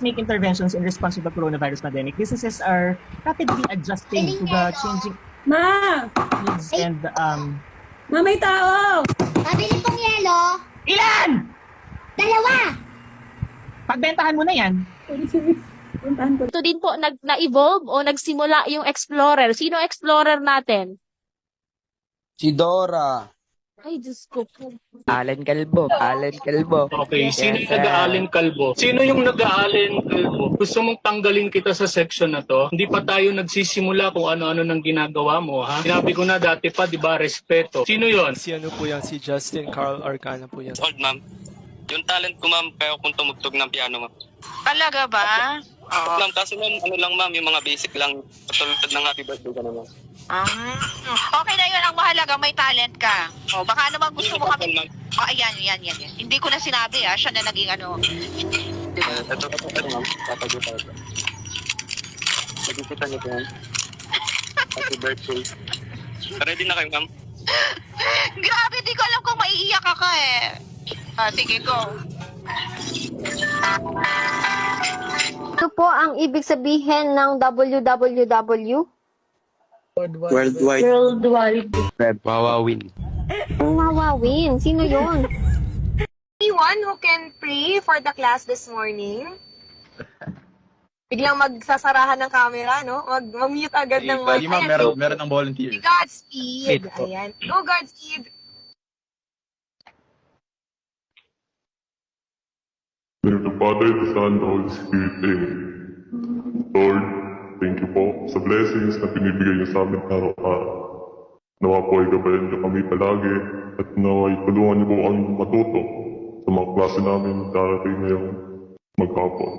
make interventions in response to the coronavirus pandemic. Businesses are rapidly adjusting to the changing Ma! needs and Ma, may tao! Pabili pong yelo. ilan? Dalawa. Pagbentahan mo na yan. Puntahan ko. Ito din po, na-evolve o nagsimula yung Explorer. Sino Explorer natin? Si Dora. Ay, Diyos ko po. Alan Calvo. Alan Calvo. Okay, sino Yes, yung nag-aalin kalbo? Sino yung nag-aalin kalbo? Gusto mong tanggalin kita sa section na to? Hindi pa tayo nagsisimula kung ano-ano nang ginagawa mo, ha? Sinabi ko na dati pa, di ba, respeto. Sino yon? Si ano po yan, si Justin Carl Arcana po yan. Old ma'am. Yung talent ko ma'am, kaya kung tumugtog ng piano ma'am. Talaga ba? Oo. Ma'am, kaso ma'am, ano lang ma'am, yung mga basic lang, katulad ng happy birthday ka naman. Okay na yun. Ang mahalaga, may talent ka. O, baka naman gusto mo kami... Ma'am. Oh, ayan. Hindi ko na sinabi, Siya na naging ano... Ito ma'am, papagutan ko. Nagkikita niyo po yan. Happy birthday. Ready na kayo ma'am? Grabe, di ko alam kung maiiyak ka eh. Sige, go. Ito po ang ibig sabihin ng www. Worldwide. Worldwide. Wawawin. Ang wawawin. Sino yon? Anyone who can pray for the class this morning? Biglang magsasarahan ng camera, no? Mag-mute agad ng Di ma'am, meron ng volunteer. Godspeed. Ayan. Go Godspeed. In the name of the Father, the Son, the Holy Spirit, Amen. Lord, thank you po sa blessings na pinibigay niyo sa amin araw-araw. Nawa po ay gabayan niyo kami palagi at nawa ay tulungan niyo po kami matuto sa mga klase namin darating ngayong maghapon.